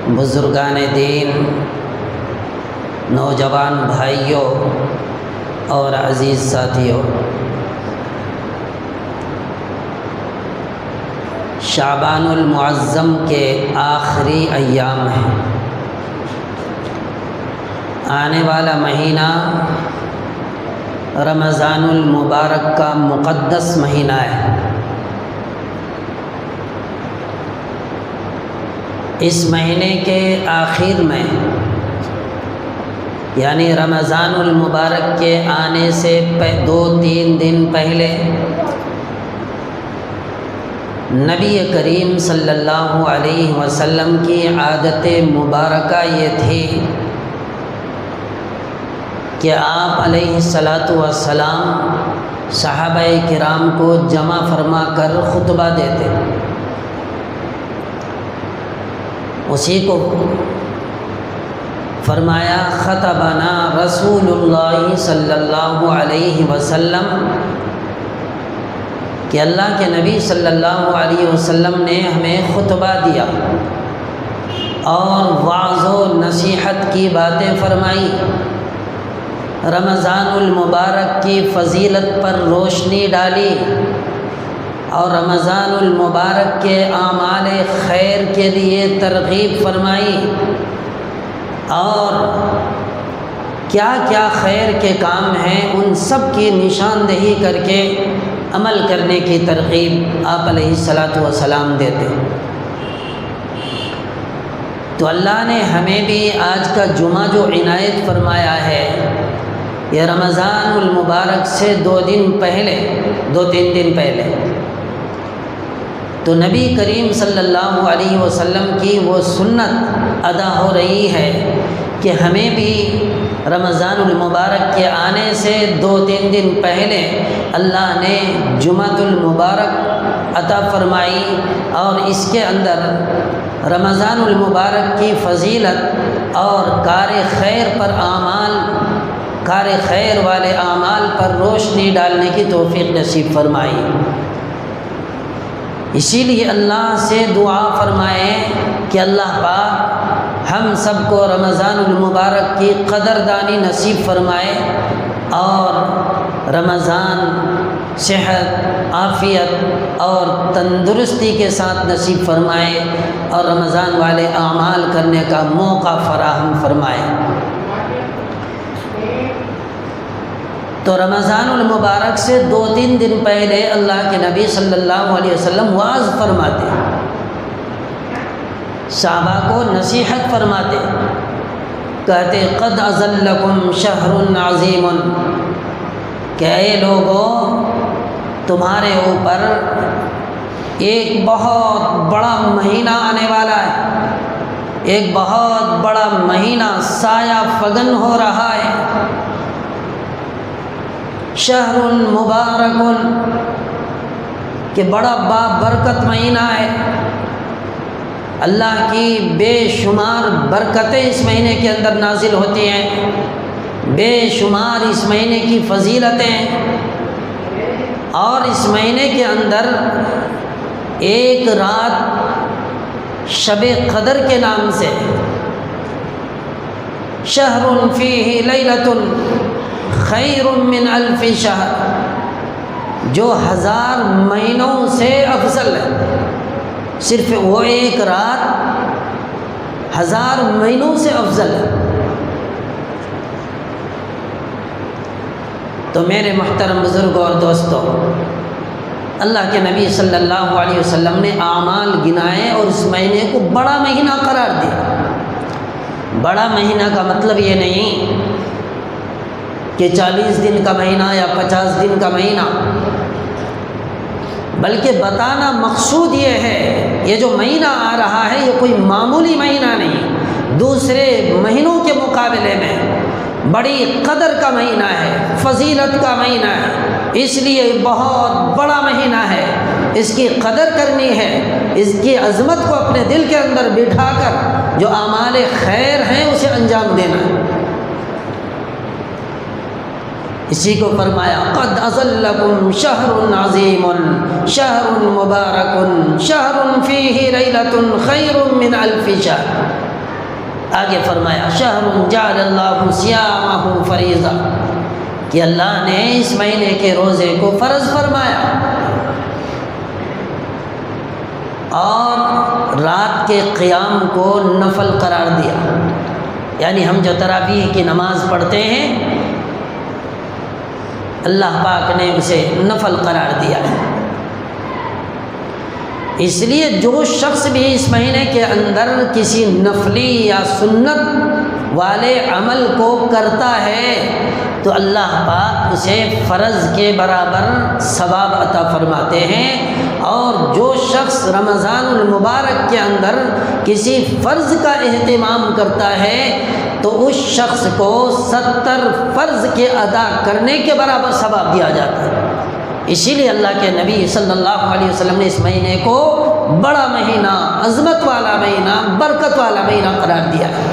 بزرگان دین، نوجوان بھائیوں اور عزیز ساتھیوں، شعبان المعظم کے آخری ایام ہیں۔ آنے والا مہینہ رمضان المبارک کا مقدس مہینہ ہے۔ اس مہینے کے آخر میں یعنی رمضان المبارک کے آنے سے 2-3 دن پہلے نبی کریم صلی اللہ علیہ وسلم کی عادت مبارکہ یہ تھی کہ آپ علیہ الصلاۃ والسلام صحابہ کرام کو جمع فرما کر خطبہ دیتے۔ اسی کو فرمایا خطبنا رسول اللہ صلی اللہ علیہ وسلم کہ اللہ کے نبی صلی اللہ علیہ وسلم نے ہمیں خطبہ دیا اور وعظ و نصیحت کی باتیں فرمائی، رمضان المبارک کی فضیلت پر روشنی ڈالی اور رمضان المبارک کے اعمال خیر کے لیے ترغیب فرمائی اور کیا کیا خیر کے کام ہیں ان سب کی نشاندہی کر کے عمل کرنے کی ترغیب آپ علیہ الصلاۃ والسلام دیتے۔ تو اللہ نے ہمیں بھی آج کا جمعہ جو عنایت فرمایا ہے یہ رمضان المبارک سے 2-3 دن پہلے تو نبی کریم صلی اللہ علیہ وسلم کی وہ سنت ادا ہو رہی ہے کہ ہمیں بھی رمضان المبارک کے آنے سے 2-3 دن پہلے اللہ نے جمعۃ المبارک عطا فرمائی اور اس کے اندر رمضان المبارک کی فضیلت اور کار خیر والے اعمال پر روشنی ڈالنے کی توفیق نصیب فرمائی۔ اسی لیے اللہ سے دعا فرمائیں کہ اللہ پاک ہم سب کو رمضان المبارک کی قدردانی نصیب فرمائے اور رمضان صحت، عافیت اور تندرستی کے ساتھ نصیب فرمائے اور رمضان والے اعمال کرنے کا موقع فراہم فرمائے۔ تو رمضان المبارک سے 2-3 دن پہلے اللہ کے نبی صلی اللہ علیہ وسلم وعظ فرماتے، صحابہ کو نصیحت فرماتے، کہتے قد اظلکم شہر عظیم، کہ اے لوگوں تمہارے اوپر ایک بہت بڑا مہینہ آنے والا ہے، ایک بہت بڑا مہینہ سایہ فگن ہو رہا ہے۔ شہر مبارک کہ بڑا بابرکت مہینہ ہے، اللہ کی بے شمار برکتیں اس مہینے کے اندر نازل ہوتی ہیں، بے شمار اس مہینے کی فضیلتیں، اور اس مہینے کے اندر ایک رات شب قدر کے نام سے شہر فیہ لیلۃ خیر من الف شہر، جو 1000 مہینوں سے افضل ہے۔ صرف وہ ایک رات 1000 مہینوں سے افضل ہے۔ تو میرے محترم بزرگوں اور دوستوں، اللہ کے نبی صلی اللہ علیہ وسلم نے اعمال گنائے اور اس مہینے کو بڑا مہینہ قرار دیا۔ بڑا مہینہ کا مطلب یہ نہیں کہ 40 دن کا مہینہ یا 50 دن کا مہینہ، بلکہ بتانا مقصود یہ ہے یہ جو مہینہ آ رہا ہے یہ کوئی معمولی مہینہ نہیں، دوسرے مہینوں کے مقابلے میں بڑی قدر کا مہینہ ہے، فضیلت کا مہینہ ہے، اس لیے بہت بڑا مہینہ ہے، اس کی قدر کرنی ہے، اس کی عظمت کو اپنے دل کے اندر بٹھا کر جو اعمال خیر ہیں اسے انجام دینا ہے۔ اسی کو فرمایا قد اظلکم شہر عظیم شہر مبارک شہر فیہ لیلۃ خیر من الف شہر۔ آگے فرمایا شہر جعل اللہ صیامہ فریضہ، کہ اللہ نے اس مہینے کے روزے کو فرض فرمایا اور رات کے قیام کو نفل قرار دیا۔ یعنی ہم جو تراویح کی نماز پڑھتے ہیں اللہ پاک نے اسے نفل قرار دیا ہے۔ اس لیے جو شخص بھی اس مہینے کے اندر کسی نفلی یا سنت والے عمل کو کرتا ہے تو اللہ پاک اسے فرض کے برابر ثواب عطا فرماتے ہیں، اور جو شخص رمضان المبارک کے اندر کسی فرض کا اہتمام کرتا ہے تو اس شخص کو 70 فرض کے ادا کرنے کے برابر ثواب دیا جاتا ہے۔ اسی لیے اللہ کے نبی صلی اللہ علیہ وسلم نے اس مہینے کو بڑا مہینہ، عظمت والا مہینہ، برکت والا مہینہ قرار دیا ہے۔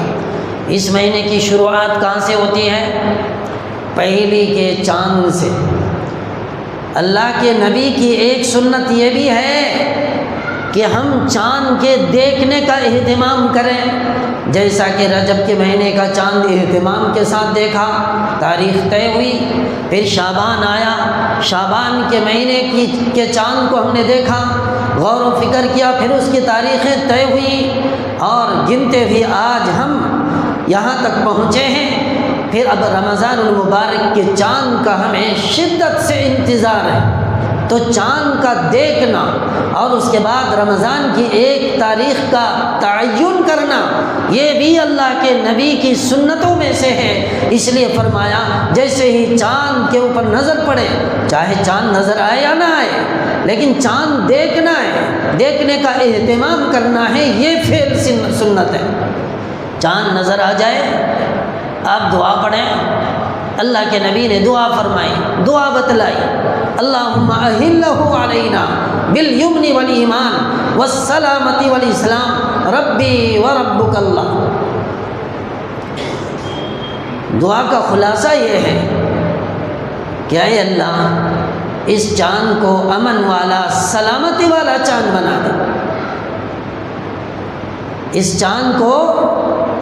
اس مہینے کی شروعات کہاں سے ہوتی ہے؟ پہلی کے چاند سے۔ اللہ کے نبی کی ایک سنت یہ بھی ہے کہ ہم چاند کے دیکھنے کا اہتمام کریں، جیسا کہ رجب کے مہینے کا چاند اہتمام کے ساتھ دیکھا، تاریخ طے ہوئی، پھر شعبان آیا، شعبان کے مہینے کے چاند کو ہم نے دیکھا، غور و فکر کیا، پھر اس کی تاریخیں طے ہوئی، اور گنتے ہوئے آج ہم یہاں تک پہنچے ہیں۔ پھر اب رمضان المبارک کے چاند کا ہمیں شدت سے انتظار ہے، تو چاند کا دیکھنا اور اس کے بعد رمضان کی ایک تاریخ کا تعین کرنا یہ بھی اللہ کے نبی کی سنتوں میں سے ہے۔ اس لیے فرمایا جیسے ہی چاند کے اوپر نظر پڑے، چاہے چاند نظر آئے یا نہ آئے، لیکن چاند دیکھنا ہے، دیکھنے کا اہتمام کرنا ہے، یہ فعل سنت ہے۔ چاند نظر آ جائے آپ دعا پڑھیں، اللہ کے نبی نے دعا فرمائی، دعا بتلائی، اللہم اہلہ علینا بالیمن والایمان والسلامۃ والاسلام ربی وربک اللہ۔ دعا کا خلاصہ یہ ہے کہ اے اللہ اس چاند کو امن والا، سلامتی والا چاند بنا دے، اس چاند کو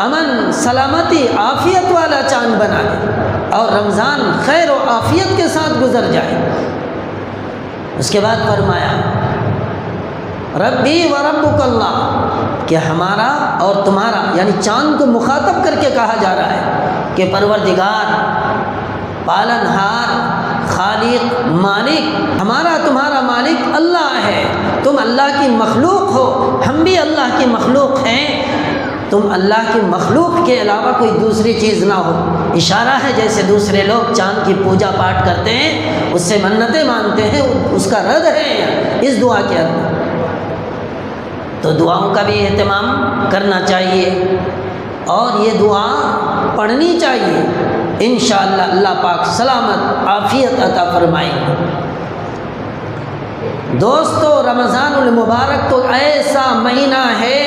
امن، سلامتی، عافیت والا چاند بنا دے، اور رمضان خیر و عافیت کے ساتھ گزر جائے۔ اس کے بعد فرمایا ربی وربک اللہ، کہ ہمارا اور تمہارا، یعنی چاند کو مخاطب کر کے کہا جا رہا ہے کہ پروردگار، پالن ہار، خالق، مالک، ہمارا تمہارا مالک اللہ ہے، تم اللہ کی مخلوق ہو، ہم بھی اللہ کی مخلوق ہیں، تم اللہ کی مخلوق کے علاوہ کوئی دوسری چیز نہ ہو۔ اشارہ ہے جیسے دوسرے لوگ چاند کی پوجا پاٹ کرتے ہیں، اس سے منتیں مانتے ہیں، اس کا رد ہے اس دعا کے اندر۔ تو دعاؤں کا بھی اہتمام کرنا چاہیے اور یہ دعا پڑھنی چاہیے، انشاءاللہ اللہ پاک سلامت عافیت عطا فرمائیں گے۔ دوستو رمضان المبارک تو ایسا مہینہ ہے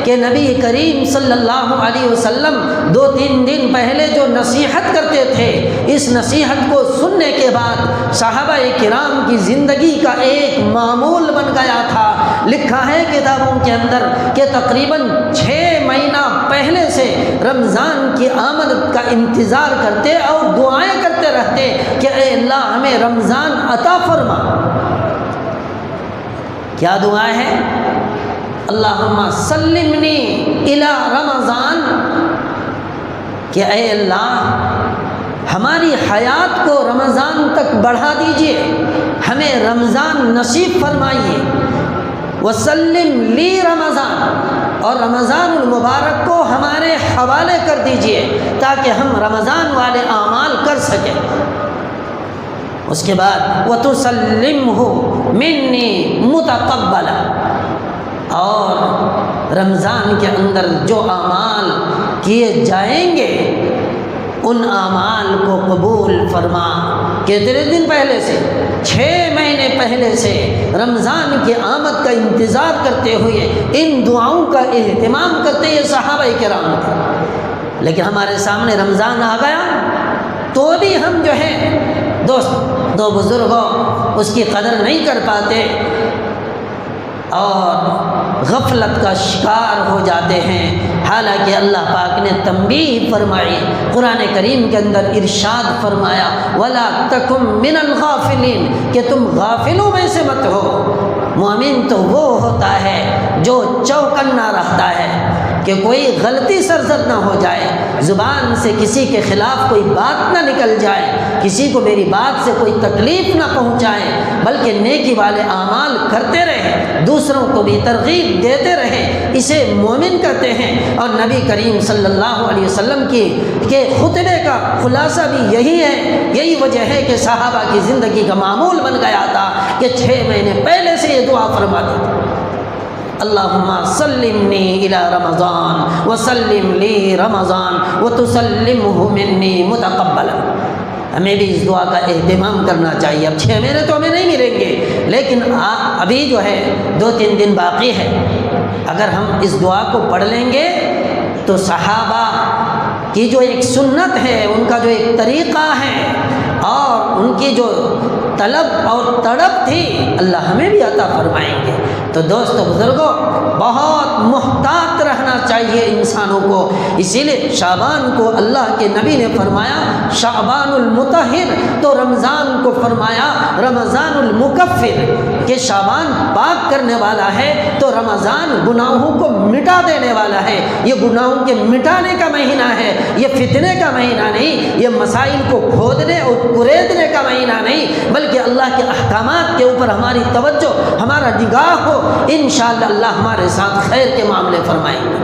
کہ نبی کریم صلی اللہ علیہ وسلم 2-3 دن پہلے جو نصیحت کرتے تھے، اس نصیحت کو سننے کے بعد صحابہ کرام کی زندگی کا ایک معمول بن گیا تھا۔ لکھا ہے کتابوں کے اندر کہ تقریباً 6 مہینہ پہلے سے رمضان کی آمد کا انتظار کرتے اور دعائیں کرتے رہتے کہ اے اللہ ہمیں رمضان عطا فرما۔ کیا دعا ہے؟ اللہم سلمنی الی رمضان، کہ اے اللہ ہماری حیات کو رمضان تک بڑھا دیجئے، ہمیں رمضان نصیب فرمائیے، وسلم لی رمضان، اور رمضان المبارک کو ہمارے حوالے کر دیجئے تاکہ ہم رمضان والے اعمال کر سکیں۔ اس کے بعد وَتُسَلِّمْهُ مِنِّي مُتَقَبَّلًا، اور رمضان کے اندر جو اعمال کیے جائیں گے ان اعمال کو قبول فرما۔ کتنے دن پہلے سے؟ 6 مہینے پہلے سے رمضان کی آمد کا انتظار کرتے ہوئے ان دعاؤں کا اہتمام کرتے یہ صحابہ کرام تھے۔ لیکن ہمارے سامنے رمضان آ گیا تو بھی ہم جو ہے دو بزرگوں اس کی قدر نہیں کر پاتے اور غفلت کا شکار ہو جاتے ہیں۔ حالانکہ اللہ پاک نے تنبیہ فرمائی، قرآن کریم کے اندر ارشاد فرمایا وَلَا تَكُن مِّنَ الْغَافِلِينَ کہ تم غافلوں میں سے مت ہو۔ مومن تو وہ ہوتا ہے جو چوکنا رہتا ہے کہ کوئی غلطی سرزد نہ ہو جائے، زبان سے کسی کے خلاف کوئی بات نہ نکل جائے، کسی کو میری بات سے کوئی تکلیف نہ پہنچائے، بلکہ نیکی والے اعمال کرتے رہیں، دوسروں کو بھی ترغیب دیتے رہیں، اسے مومن کہتے ہیں۔ اور نبی کریم صلی اللہ علیہ وسلم کے خطبے کا خلاصہ بھی یہی ہے، یہی وجہ ہے کہ صحابہ کی زندگی کا معمول بن گیا تھا کہ 6 مہینے پہلے سے یہ دعا فرماتے تھے، اللہم سلمنی الی رمضان وسلم لی رمضان وتسلمہ منی متقبلا۔ ہمیں بھی اس دعا کا اہتمام کرنا چاہیے۔ اب 6 مہینے تو ہمیں نہیں ملیں گے، لیکن ابھی جو ہے 2-3 دن باقی ہے، اگر ہم اس دعا کو پڑھ لیں گے تو صحابہ کی جو ایک سنت ہے، ان کا جو ایک طریقہ ہے اور ان کی جو طلب اور تڑپ تھی، اللہ ہمیں بھی عطا فرمائیں گے۔ تو دوستو بزرگوں، بہت محتاط رہنا چاہیے انسانوں کو، اسی لیے شعبان کو اللہ کے نبی نے فرمایا شعبان المطہر، تو رمضان کو فرمایا رمضان المکفر، کہ شعبان پاک کرنے والا ہے تو رمضان گناہوں کو مٹا دینے والا ہے۔ یہ گناہوں کے مٹانے کا مہینہ ہے، یہ فتنے کا مہینہ نہیں، یہ مسائل کو کھودنے اور کریدنے کا مہینہ نہیں، بلکہ اللہ کے احکامات کے اوپر ہماری توجہ، ہمارا نگاہ ہو، انشاءاللہ اللہ ہمارے ساتھ خیر کے معاملے فرمائیں گے۔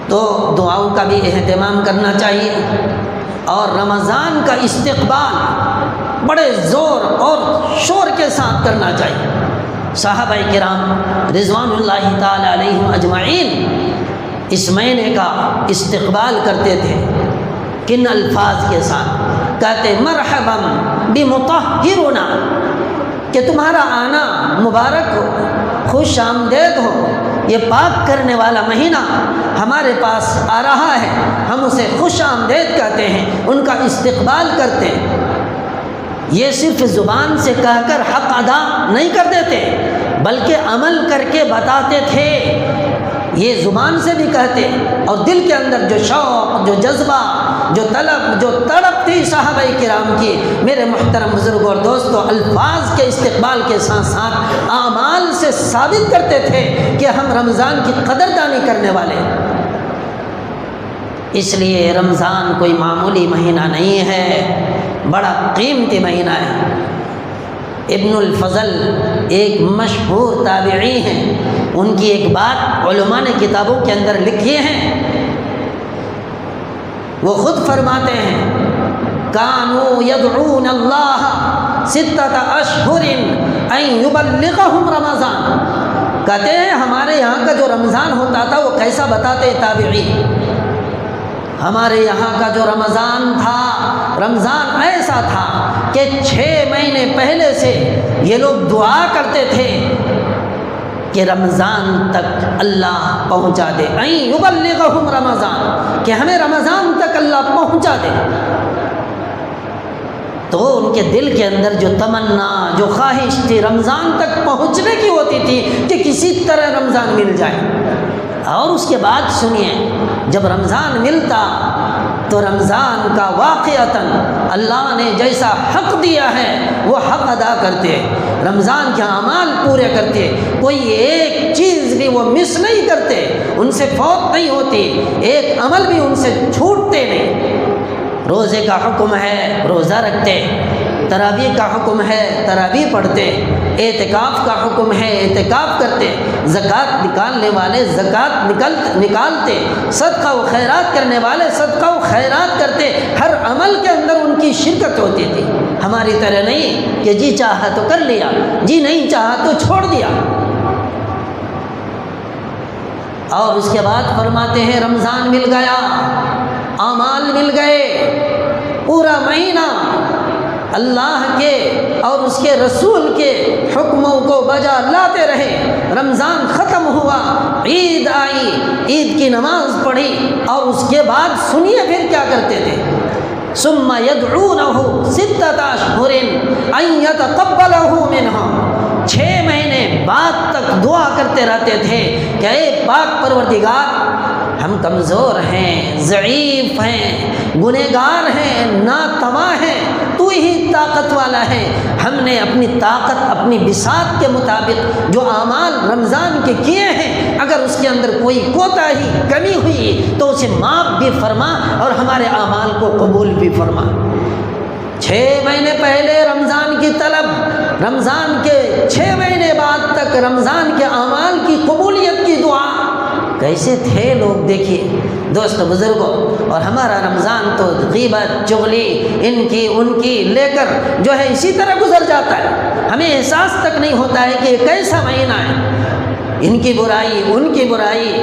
تو دعاؤں کا بھی اہتمام کرنا چاہیے، اور رمضان کا استقبال بڑے زور اور شور کے ساتھ کرنا چاہیے۔ صحابہ کرام رضوان اللہ تعالی علیہم اجمعین اس مہینے کا استقبال کرتے تھے، کن الفاظ کے ساتھ؟ کہتے مرحبا بمطہرنا، کہ تمہارا آنا مبارک ہو، خوش آمدید ہو، یہ پاک کرنے والا مہینہ ہمارے پاس آ رہا ہے، ہم اسے خوش آمدید کہتے ہیں، ان کا استقبال کرتے ہیں۔ یہ صرف زبان سے کہہ کر حق ادا نہیں کر دیتے، بلکہ عمل کر کے بتاتے تھے۔ یہ زبان سے بھی کہتے اور دل کے اندر جو شوق، جو جذبہ، جو طلب، جو تڑپ تھی صحابہ کرام کی، میرے محترم بزرگوں اور دوستو، الفاظ کے استقبال کے ساتھ ساتھ اعمال سے ثابت کرتے تھے کہ ہم رمضان کی قدردانی کرنے والے ہیں۔ اس لیے رمضان کوئی معمولی مہینہ نہیں ہے، بڑا قیمتی مہینہ ہے۔ ابن الفضل ایک مشہور تابعی ہیں، ان کی ایک بات علماء نے کتابوں کے اندر لکھی ہے، وہ خود فرماتے ہیں کانوا یدعون اللہ 6 اشہر ان یبلغہم رمضان، کہتے ہیں ہمارے یہاں کا جو رمضان ہوتا تھا وہ کیسا بتاتے تابعی، ہمارے یہاں کا جو رمضان تھا، رمضان ایسا تھا کہ 6 مہینے پہلے سے یہ لوگ دعا کرتے تھے کہ رمضان تک اللہ پہنچا دے، این یبلغہم رمضان، کہ ہمیں رمضان تک اللہ پہنچا دے۔ تو ان کے دل کے اندر جو تمنا، جو خواہش تھی رمضان تک پہنچنے کی ہوتی تھی کہ کسی طرح رمضان مل جائے۔ اور اس کے بعد سنیے، جب رمضان ملتا تو رمضان کا واقعتاً اللہ نے جیسا حق دیا ہے وہ حق ادا کرتے، رمضان کے اعمال پورے کرتے، کوئی ایک چیز بھی وہ مس نہیں کرتے، ان سے فوت نہیں ہوتی، ایک عمل بھی ان سے چھوٹتے نہیں۔ روزے کا حکم ہے روزہ رکھتے، تراویح کا حکم ہے تراویح پڑھتے، اعتکاف کا حکم ہے اعتکاف کرتے، زکوٰۃ نکالنے والے زکوٰۃ نکالتے، صدقہ و خیرات کرنے والے صدقہ و خیرات کرتے، ہر عمل کے اندر ان کی شرکت ہوتی تھی، ہماری طرح نہیں کہ جی چاہا تو کر لیا، جی نہیں چاہا تو چھوڑ دیا۔ اور اس کے بعد فرماتے ہیں رمضان مل گیا، اعمال مل گئے، پورا مہینہ اللہ کے اور اس کے رسول کے حکموں کو بجا لاتے رہے، رمضان ختم ہوا، عید آئی، عید کی نماز پڑھی، اور اس کے بعد سنیے پھر کیا کرتے تھے، ثم يدعونه 6 اشہر ان يتقبله منهم، 6 مہینے بعد تک دعا کرتے رہتے تھے کہ اے پاک پروردگار، ہم کمزور ہیں، ضعیف ہیں، گنہگار ہیں، ناتواں ہیں، تو ہی طاقت والا ہے۔ ہم نے اپنی طاقت، اپنی بساط کے مطابق جو اعمال رمضان کے کیے ہیں، اگر اس کے اندر کوئی کوتاہی، کمی ہوئی تو اسے معاف بھی فرما اور ہمارے اعمال کو قبول بھی فرما۔ 6 مہینے پہلے رمضان کی طلب، رمضان کے 6 مہینے بعد تک رمضان کے اعمال کی قبولیت کی دعا، کیسے تھے لوگ دیکھیے دوست بزرگوں۔ اور ہمارا رمضان تو غیبت، چغلی، ان کی لے کر جو ہے اسی طرح گزر جاتا ہے، ہمیں احساس تک نہیں ہوتا ہے کہ یہ کیسا مہینہ ہے، ان کی برائی، ان کی برائی۔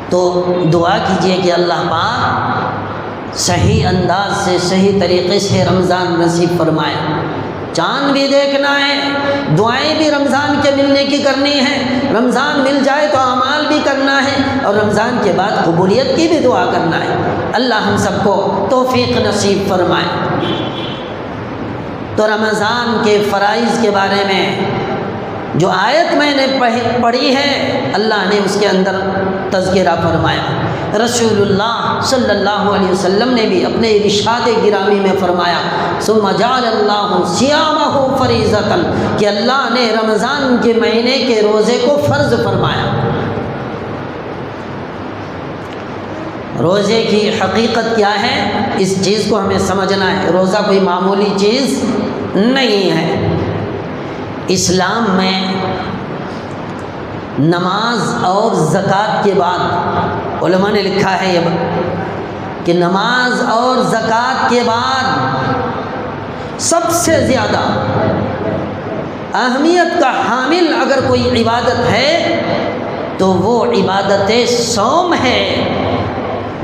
تو دعا کیجئے کہ اللہ پاک صحیح انداز سے، صحیح طریقے سے رمضان نصیب فرمائے۔ چاند بھی دیکھنا ہے، دعائیں بھی رمضان کے ملنے کی کرنی ہے، رمضان مل جائے تو اعمال بھی کرنا ہے، اور رمضان کے بعد قبولیت کی بھی دعا کرنا ہے۔ اللہ ہم سب کو توفیق نصیب فرمائے۔ تو رمضان کے فرائض کے بارے میں جو آیت میں نے پڑھی ہے، اللہ نے اس کے اندر تذکرہ فرمایا۔ رسول اللہ صلی اللہ علیہ وسلم نے بھی اپنے ارشاد گرامی میں فرمایا، ثم جعل اللہ صیامہ فریضۃ، کہ اللہ نے رمضان کے مہینے کے روزے کو فرض فرمایا۔ روزے کی حقیقت کیا ہے، اس چیز کو ہمیں سمجھنا ہے۔ روزہ کوئی معمولی چیز نہیں ہے۔ اسلام میں نماز اور زکوٰۃ کے بعد، علماء نے لکھا ہے یہ کہ نماز اور زکوٰۃ کے بعد سب سے زیادہ اہمیت کا حامل اگر کوئی عبادت ہے تو وہ عبادت صوم ہے،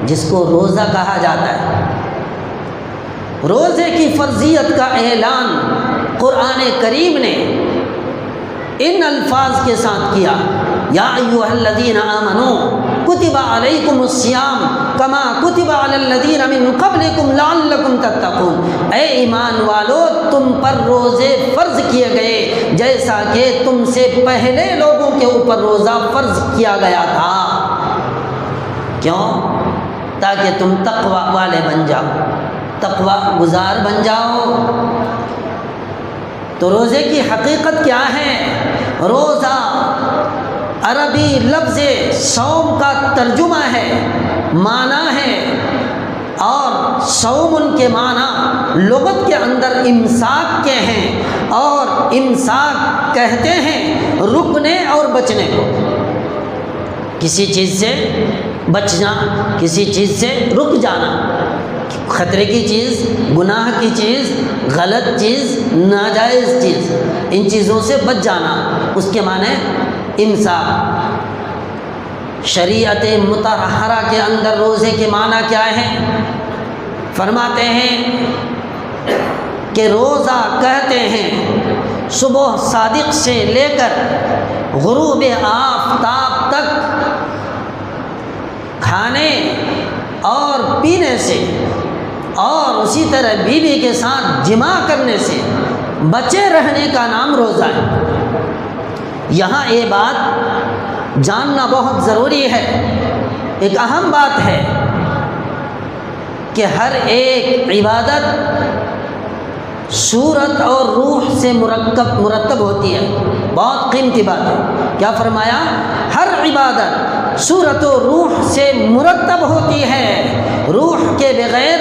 جس کو روزہ کہا جاتا ہے۔ روزے کی فرضیت کا اعلان قرآن کریم نے ان الفاظ کے ساتھ کیا، یا ایھا الذین آمنوا کتب علیکم الصیام کما کتب علی الذین من قبلکم لعلکم تتقون، اے ایمان والو تم پر روزے فرض کیے گئے جیسا کہ تم سے پہلے لوگوں کے اوپر روزہ فرض کیا گیا تھا۔ کیوں؟ تاکہ تم تقوی والے بن جاؤ، تقوی گزار بن جاؤ۔ تو روزے کی حقیقت کیا ہے؟ روزہ عربی لفظ صوم کا ترجمہ ہے، معنی ہے، اور صوم کے معنی لغت کے اندر امساک کے ہیں، اور امساک کہتے ہیں رکنے اور بچنے کو، کسی چیز سے بچنا، کسی چیز سے رک جانا، خطرے کی چیز، گناہ کی چیز، غلط چیز، ناجائز چیز، ان چیزوں سے بچ جانا، اس کے معنی امساک۔ شریعت مطہرہ کے اندر روزے کے معنی کیا ہے؟ فرماتے ہیں کہ روزہ کہتے ہیں صبح صادق سے لے کر غروب آفتاب تک کھانے اور پینے سے اور اسی طرح بیوی کے ساتھ جماع کرنے سے بچے رہنے کا نام روزہ ہے۔ یہاں یہ بات جاننا بہت ضروری ہے، ایک اہم بات ہے کہ ہر ایک عبادت صورت اور روح سے مرتب ہوتی ہے، بہت قیمتی بات ہے۔ کیا فرمایا؟ ہر عبادت صورت و روح سے مرتب ہوتی ہے، روح کے بغیر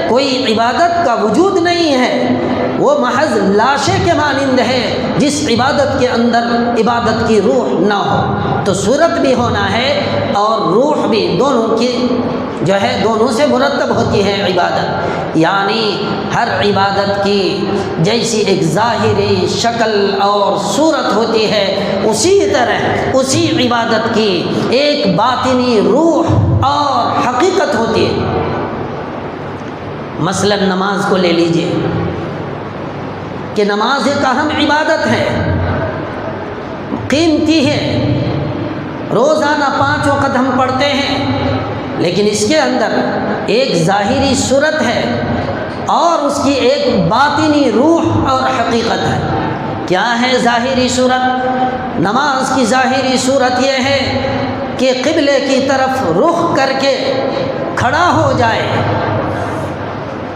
کوئی عبادت کا وجود نہیں ہے، وہ محض لاشے کے مانند ہے جس عبادت کے اندر عبادت کی روح نہ ہو۔ تو صورت بھی ہونا ہے اور روح بھی، دونوں کی جو ہے دونوں سے مرتب ہوتی ہے عبادت۔ یعنی ہر عبادت کی جیسی ایک ظاہری شکل اور صورت ہوتی ہے، اسی طرح اسی عبادت کی ایک باطنی روح اور حقیقت ہوتی ہے۔ مثلا نماز کو لے لیجئے کہ نماز ایک اہم عبادت ہے، قیمتی ہے، روزانہ 5 وقت ہم پڑھتے ہیں، لیکن اس کے اندر ایک ظاہری صورت ہے اور اس کی ایک باطنی روح اور حقیقت ہے۔ کیا ہے ظاہری صورت؟ نماز کی ظاہری صورت یہ ہے کہ قبلے کی طرف رخ کر کے کھڑا ہو جائے،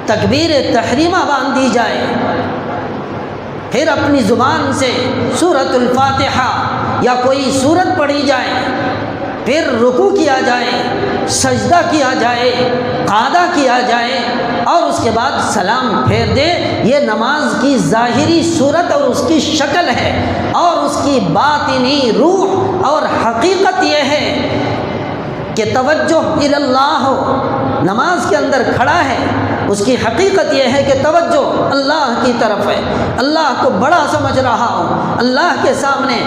تکبیر تحریمہ باندھی جائے، پھر اپنی زبان سے سورۃ الفاتحہ یا کوئی سورت پڑھی جائے، پھر رکوع کیا جائے، سجدہ کیا جائے، قعدہ کیا جائے اور اس کے بعد سلام پھیر دے۔ یہ نماز کی ظاہری صورت اور اس کی شکل ہے، اور اس کی باطنی روح اور حقیقت یہ ہے کہ توجہ الی اللہ ہو، نماز کے اندر کھڑا ہے، اس کی حقیقت یہ ہے کہ توجہ اللہ کی طرف ہے، اللہ کو بڑا سمجھ رہا ہوں، اللہ کے سامنے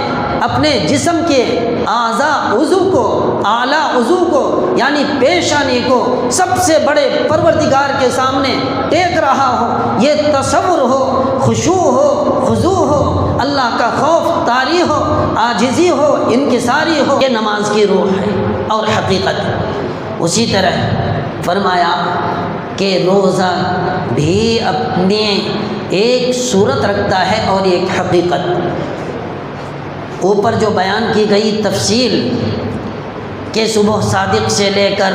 اپنے جسم کے اعضاء عضو کو، اعلیٰ عضو کو یعنی پیشانی کو سب سے بڑے پروردگار کے سامنے ٹیک رہا ہو، یہ تصور ہو، خشوع ہو، خضوع ہو، اللہ کا خوف طاری ہو، عاجزی ہو، انکساری ہو، یہ نماز کی روح ہے اور حقیقت۔ اسی طرح فرمایا کہ روزہ بھی اپنے ایک صورت رکھتا ہے اور ایک حقیقت۔ اوپر جو بیان کی گئی تفصیل کہ صبح صادق سے لے کر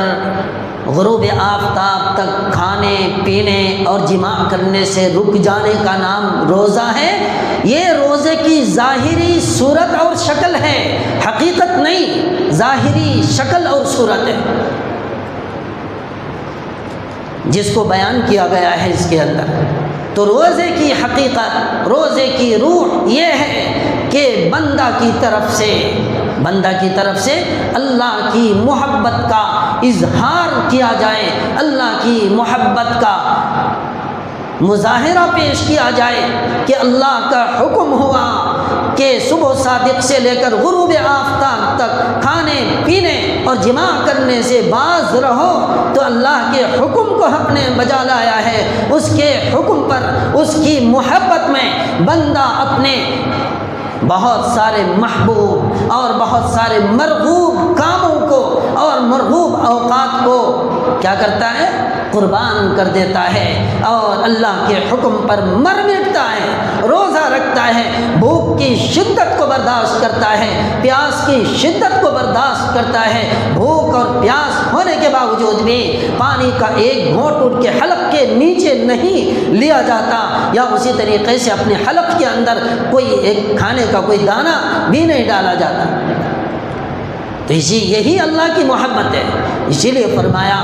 غروب آفتاب تک کھانے پینے اور جماع کرنے سے رک جانے کا نام روزہ ہے، یہ روزے کی ظاہری صورت اور شکل ہے، حقیقت نہیں، ظاہری شکل اور صورت ہے جس کو بیان کیا گیا ہے اس کے اندر۔ تو روزے کی حقیقت، روزے کی روح یہ ہے کہ بندہ کی طرف سے اللہ کی محبت کا اظہار کیا جائے، اللہ کی محبت کا مظاہرہ پیش کیا جائے کہ اللہ کا حکم ہوا کہ صبح صادق سے لے کر غروب آفتاب تک کھانے پینے اور جماع کرنے سے باز رہو، تو اللہ کے حکم کو ہم نے بجا لایا ہے، اس کے حکم پر، اس کی محبت میں بندہ اپنے بہت سارے محبوب اور بہت سارے مرغوب کاموں کو اور مرغوب اوقات کو کیا کرتا ہے؟ قربان کر دیتا ہے اور اللہ کے حکم پر مر مٹتا ہے، روزہ رکھتا ہے، بھوک کی شدت کو برداشت کرتا ہے، پیاس کی شدت کو برداشت کرتا ہے، بھوک اور پیاس ہونے کے باوجود بھی پانی کا ایک گھونٹ اٹھ کے حلق کے نیچے نہیں لیا جاتا، یا اسی طریقے سے اپنے حلق کے اندر کوئی ایک کھانے کا کوئی دانہ بھی نہیں ڈالا جاتا۔ تو یہی اللہ کی محبت ہے، اسی لیے فرمایا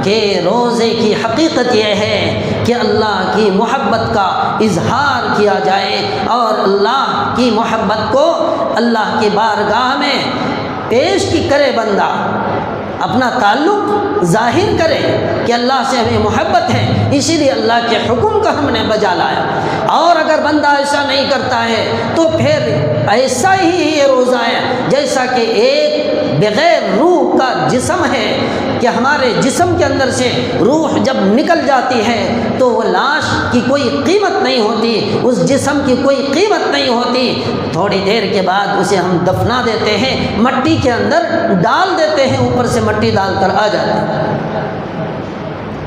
کہ روزے کی حقیقت یہ ہے کہ اللہ کی محبت کا اظہار کیا جائے اور اللہ کی محبت کو اللہ کی بارگاہ میں پیش کی کرے، بندہ اپنا تعلق ظاہر کرے کہ اللہ سے ہمیں محبت ہے، اسی لیے اللہ کے حکم کا ہم نے بجا لایا۔ اور اگر بندہ ایسا نہیں کرتا ہے تو پھر ایسا ہی یہ روزہ ہے جیسا کہ ایک بغیر روح کا جسم ہے، کہ ہمارے جسم کے اندر سے روح جب نکل جاتی ہے تو وہ لاش کی کوئی قیمت نہیں ہوتی، اس جسم کی کوئی قیمت نہیں ہوتی، تھوڑی دیر کے بعد اسے ہم دفنا دیتے ہیں، مٹی کے اندر ڈال دیتے ہیں، اوپر سے مٹی ڈال کر آ جاتے ہیں۔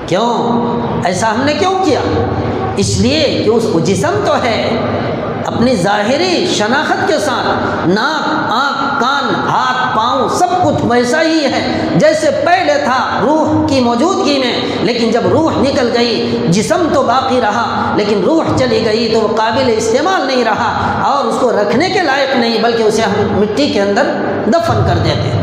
کیوں ایسا ہم نے کیوں کیا؟ اس لیے کہ اس کو جسم تو ہے، اپنی ظاہری شناخت کے ساتھ ناک، آنکھ، کان، ہاتھ، پاؤں سب کچھ ویسا ہی ہے جیسے پہلے تھا روح کی موجودگی میں، لیکن جب روح نکل گئی جسم تو باقی رہا، لیکن روح چلی گئی تو وہ قابل استعمال نہیں رہا اور اس کو رکھنے کے لائق نہیں، بلکہ اسے ہم مٹی کے اندر دفن کر دیتے ہیں۔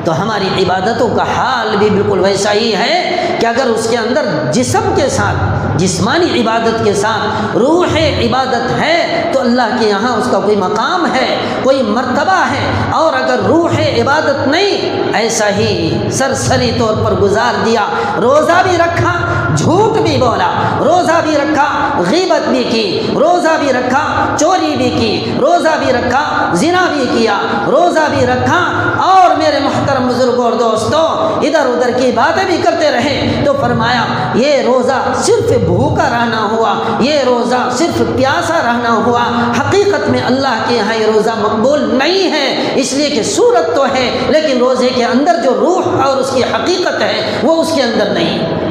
تو ہماری عبادتوں کا حال بھی بالکل ویسا ہی ہے کہ اگر اس کے اندر جسم کے ساتھ، جسمانی عبادت کے ساتھ روح عبادت ہے تو اللہ کے یہاں اس کا کوئی مقام ہے، کوئی مرتبہ ہے، اور اگر روح عبادت نہیں، ایسا ہی سرسری طور پر گزار دیا، روزہ بھی رکھا، جھوٹ بھی بولا، روزہ بھی رکھا، غیبت بھی کی، روزہ بھی رکھا، چوری بھی کی، روزہ بھی رکھا، زنا بھی کیا، روزہ بھی رکھا، اور میرے محترم بزرگوں اور دوستوں ادھر ادھر کی باتیں بھی کرتے رہے، تو فرمایا یہ روزہ صرف بھوکا رہنا ہوا، یہ روزہ صرف پیاسا رہنا ہوا، حقیقت میں اللہ کے یہاں یہ روزہ مقبول نہیں ہے، اس لیے کہ صورت تو ہے لیکن روزے کے اندر جو روح اور اس کی حقیقت ہے وہ اس کے اندر نہیں۔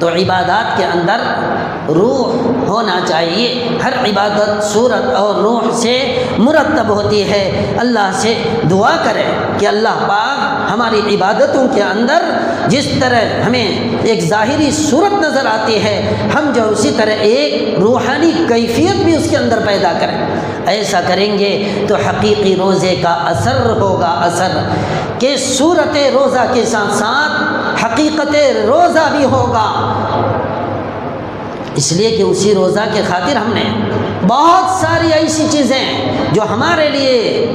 تو عبادات کے اندر روح ہونا چاہیے. ہر عبادت صورت اور روح سے مرتب ہوتی ہے. اللہ سے دعا کریں کہ اللہ پاک ہماری عبادتوں کے اندر جس طرح ہمیں ایک ظاہری صورت نظر آتی ہے، ہم جو اسی طرح ایک روحانی کیفیت بھی اس کے اندر پیدا کریں. ایسا کریں گے تو حقیقی روزے کا اثر ہوگا، اثر کہ صورت روزہ کے ساتھ ساتھ حقیقت روزہ بھی ہوگا. اس لیے کہ اسی روزہ کے خاطر ہم نے بہت ساری ایسی چیزیں جو ہمارے لیے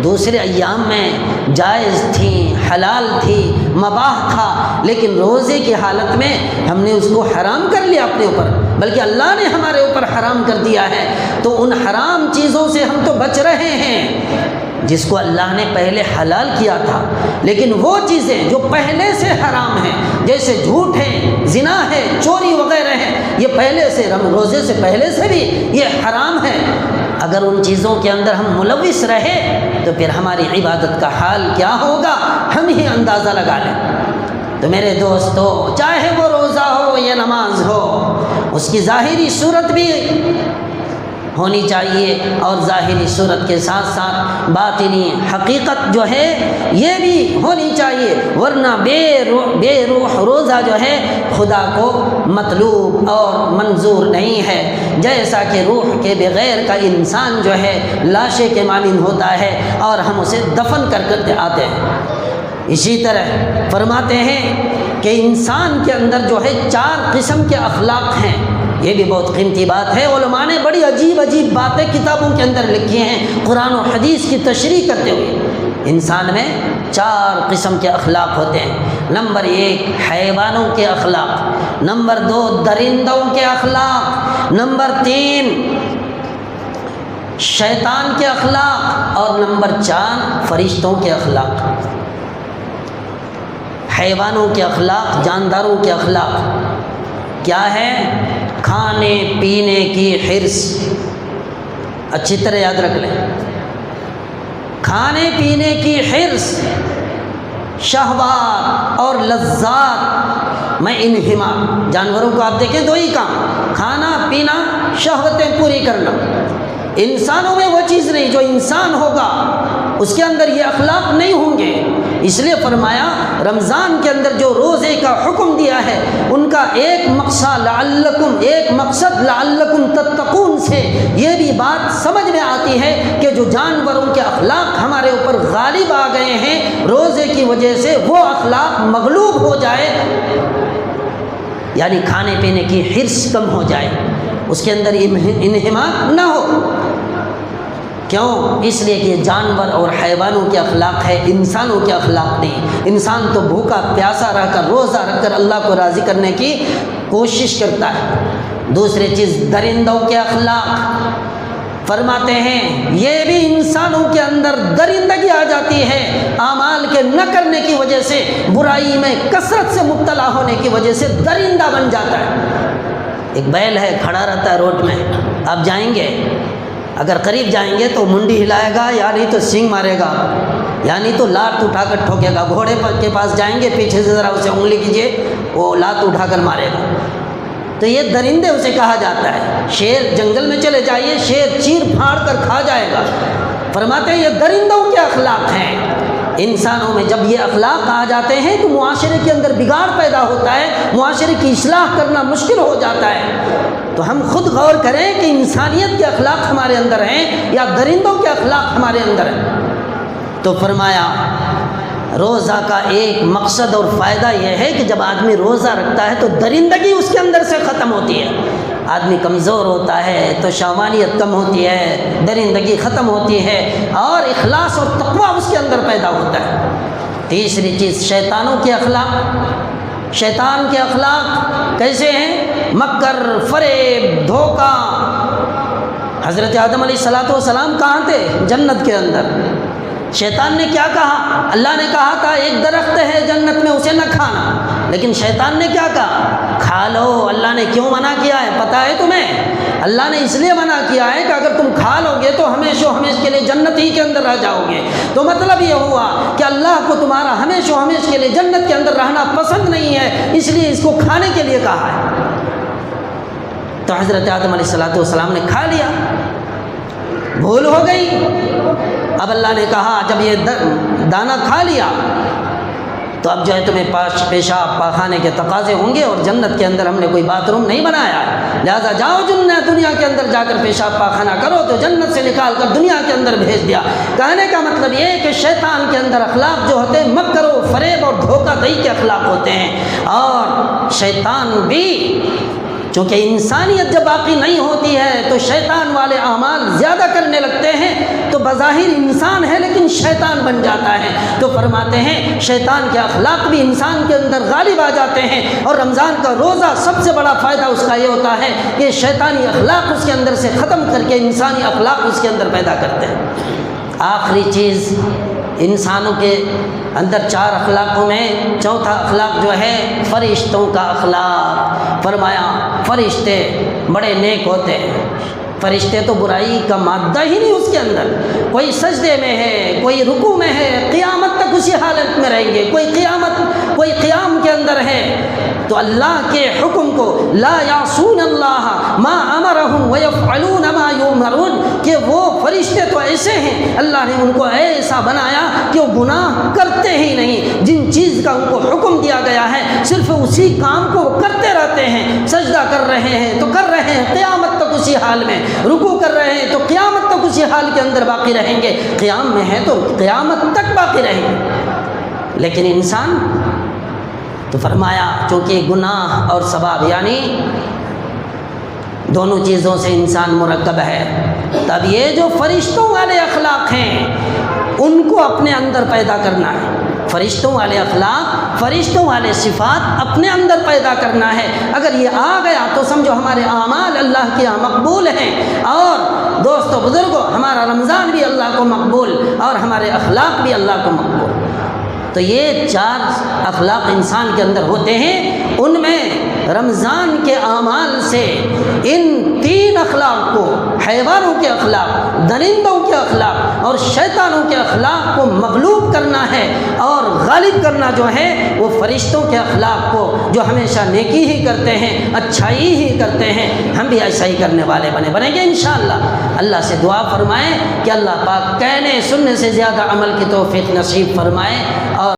دوسرے ایام میں جائز تھیں، حلال تھی، مباح تھا، لیکن روزے کی حالت میں ہم نے اس کو حرام کر لیا اپنے اوپر، بلکہ اللہ نے ہمارے اوپر حرام کر دیا ہے. تو ان حرام چیزوں سے ہم تو بچ رہے ہیں جس کو اللہ نے پہلے حلال کیا تھا. لیکن وہ چیزیں جو پہلے سے حرام ہیں، جیسے جھوٹ ہے، زنا ہے، چوری وغیرہ ہے، یہ پہلے سے روزے سے پہلے سے بھی یہ حرام ہے. اگر ان چیزوں کے اندر ہم ملوث رہے تو پھر ہماری عبادت کا حال کیا ہوگا ہم ہی اندازہ لگا لیں. تو میرے دوستو، چاہے وہ روزہ ہو یا نماز ہو، اس کی ظاہری صورت بھی ہونی چاہیے اور ظاہری صورت کے ساتھ ساتھ باطنی حقیقت جو ہے یہ بھی ہونی چاہیے، ورنہ بے روح روزہ جو ہے خدا کو مطلوب اور منظور نہیں ہے. جیسا کہ روح کے بغیر کا انسان جو ہے لاشے کے مانند ہوتا ہے اور ہم اسے دفن کر آتے ہیں. اسی طرح فرماتے ہیں کہ انسان کے اندر جو ہے 4 قسم کے اخلاق ہیں. یہ بھی بہت قیمتی بات ہے. علماء نے بڑی عجیب عجیب باتیں کتابوں کے اندر لکھی ہیں قرآن و حدیث کی تشریح کرتے ہوئے. انسان میں 4 قسم کے اخلاق ہوتے ہیں. نمبر 1 حیوانوں کے اخلاق، نمبر 2 درندوں کے اخلاق، نمبر 3 شیطان کے اخلاق، اور نمبر 4 فرشتوں کے اخلاق. حیوانوں کے اخلاق، جانداروں کے اخلاق کیا ہے؟ کھانے پینے کی حرص. اچھی طرح یاد رکھ لیں، کھانے پینے کی حرص، شہوات اور لذات میں انہمام. جانوروں کو آپ دیکھیں 2 ہی کام، کھانا پینا، شہوتیں پوری کرنا. انسانوں میں وہ چیز نہیں، جو انسان ہوگا اس کے اندر یہ اخلاق نہیں ہوں گے. اس لیے فرمایا رمضان کے اندر جو روزے کا حکم دیا ہے ان کا ایک مقصد لعلکم تتقون سے یہ بھی بات سمجھ میں آتی ہے کہ جو جانوروں کے اخلاق ہمارے اوپر غالب آ گئے ہیں روزے کی وجہ سے، وہ اخلاق مغلوب ہو جائے، یعنی کھانے پینے کی حرص کم ہو جائے، اس کے اندر انہماک نہ ہو. کیوں؟ اس لیے کہ جانور اور حیوانوں کے اخلاق ہے، انسانوں کے اخلاق نہیں. انسان تو بھوکا پیاسا رہ کر، روزہ رکھ کر اللہ کو راضی کرنے کی کوشش کرتا ہے. دوسری چیز درندوں کے اخلاق. فرماتے ہیں یہ بھی انسانوں کے اندر درندگی آ جاتی ہے، اعمال کے نہ کرنے کی وجہ سے، برائی میں کثرت سے مبتلا ہونے کی وجہ سے درندہ بن جاتا ہے. ایک بیل ہے، کھڑا رہتا ہے روڈ میں، آپ جائیں گے، اگر قریب جائیں گے تو منڈی ہلائے گا، یا نہیں تو سینگ مارے گا، یا نہیں تو لات اٹھا کر ٹھوکے گا. گھوڑے کے پاس جائیں گے، پیچھے سے ذرا اسے انگلی کیجیے، وہ لات اٹھا کر مارے گا. تو یہ درندے اسے کہا جاتا ہے. شیر جنگل میں چلے جائیے، شیر چیر پھاڑ کر کھا جائے گا. فرماتے ہیں یہ درندوں کے اخلاق ہیں. انسانوں میں جب یہ اخلاق آ جاتے ہیں تو معاشرے کے اندر بگاڑ پیدا ہوتا ہے، معاشرے کی اصلاح کرنا مشکل ہو جاتا ہے. تو ہم خود غور کریں کہ انسانیت کے اخلاق ہمارے اندر ہیں یا درندوں کے اخلاق ہمارے اندر ہیں. تو فرمایا روزہ کا ایک مقصد اور فائدہ یہ ہے کہ جب آدمی روزہ رکھتا ہے تو درندگی اس کے اندر سے ختم ہوتی ہے. آدمی کمزور ہوتا ہے تو شہوانیت کم ہوتی ہے، درندگی ختم ہوتی ہے، اور اخلاص اور تقویٰ اس کے اندر پیدا ہوتا ہے. تیسری چیز شیطانوں کے اخلاق. شیطان کے اخلاق کیسے ہیں؟ مکر، فریب، دھوکہ. حضرت آدم علیہ السلام کہاں تھے؟ جنت کے اندر. شیطان نے کیا کہا؟ اللہ نے کہا تھا ایک درخت ہے جنت میں، اسے نہ کھانا، لیکن شیطان نے کیا کہا؟ کھا لو. اللہ نے کیوں منع کیا ہے پتہ ہے تمہیں؟ اللہ نے اس لیے منع کیا ہے کہ اگر تم کھا لو گے تو ہمیشہ ہمیشہ کے لیے جنت ہی کے اندر رہ جاؤ گے۔ تو مطلب یہ ہوا کہ اللہ کو تمہارا ہمیشہ ہمیشہ کے لیے جنت کے اندر رہنا پسند نہیں ہے، اس لیے اس کو کھانے کے لیے کہا ہے۔ تو حضرت آدم علیہ السلام نے کھا لیا، بھول ہو گئی۔ اب اللہ نے کہا جب یہ دانہ کھا لیا تو اب جو ہے تمہیں پیشاب پاخانے کے تقاضے ہوں گے، اور جنت کے اندر ہم نے کوئی باتھ روم نہیں بنایا ہے، لہٰذا جاؤ دنیا کے اندر جا کر پیشاب پاخانہ کرو۔ تو جنت سے نکال کر دنیا کے اندر بھیج دیا۔ کہنے کا مطلب یہ ہے کہ شیطان کے اندر اخلاق جو ہوتے ہیں مکر و فریب اور دھوکہ دہی کے اخلاق ہوتے ہیں، اور شیطان بھی چونکہ انسانیت جب باقی نہیں ہوتی ہے تو شیطان والے اعمال زیادہ کرنے لگتے ہیں، تو بظاہر انسان ہے لیکن شیطان بن جاتا ہے۔ تو فرماتے ہیں شیطان کے اخلاق بھی انسان کے اندر غالب آ جاتے ہیں، اور رمضان کا روزہ سب سے بڑا فائدہ اس کا یہ ہوتا ہے کہ شیطانی اخلاق اس کے اندر سے ختم کر کے انسانی اخلاق اس کے اندر پیدا کرتے ہیں۔ آخری چیز انسانوں کے اندر 4 اخلاقوں میں چوتھا اخلاق جو ہے فرشتوں کا اخلاق۔ فرمایا فرشتے بڑے نیک ہوتے ہیں، فرشتے تو برائی کا مادہ ہی نہیں اس کے اندر، کوئی سجدے میں ہے، کوئی رکوع میں ہے، قیامت تک اسی حالت میں رہیں گے، کوئی قیام کے اندر ہے۔ تو اللہ کے حکم کو لا یعصون اللہ ما امرہم ویفعلون ما یؤمرون، کہ وہ فرشتے تو ایسے ہیں، اللہ نے ان کو ایسا بنایا کہ وہ گناہ کرتے ہی نہیں، جن چیز کا ان کو حکم دیا گیا ہے صرف اسی کام کو وہ کرتے رہتے ہیں۔ سجدہ کر رہے ہیں تو کر رہے ہیں قیامت تک اسی حال میں، رکوع کر رہے ہیں تو قیامت تک اسی حال کے اندر باقی رہیں گے، قیام میں ہے تو قیامت تک باقی رہیں گے۔ لیکن انسان تو فرمایا چونکہ گناہ اور ثواب یعنی دونوں چیزوں سے انسان مرکب ہے، تب یہ جو فرشتوں والے اخلاق ہیں ان کو اپنے اندر پیدا کرنا ہے۔ فرشتوں والے اخلاق، فرشتوں والے صفات اپنے اندر پیدا کرنا ہے۔ اگر یہ آ گیا تو سمجھو ہمارے اعمال اللہ کے یہاں مقبول ہیں، اور دوستو بزرگوں ہمارا رمضان بھی اللہ کو مقبول، اور ہمارے اخلاق بھی اللہ کو مقبول۔ تو یہ 4 اخلاق انسان کے اندر ہوتے ہیں، ان میں رمضان کے اعمال سے ان 3 اخلاق کو، حیوانوں کے اخلاق، درندوں کے اخلاق اور شیطانوں کے اخلاق کو مغلوب کرنا ہے، اور غالب کرنا جو ہے وہ فرشتوں کے اخلاق کو، جو ہمیشہ نیکی ہی کرتے ہیں، اچھائی ہی کرتے ہیں۔ ہم بھی ایسا ہی کرنے والے بنیں گے انشاءاللہ۔ اللہ سے دعا فرمائیں کہ اللہ پاک کہنے سننے سے زیادہ عمل کی توفیق نصیب فرمائے، اور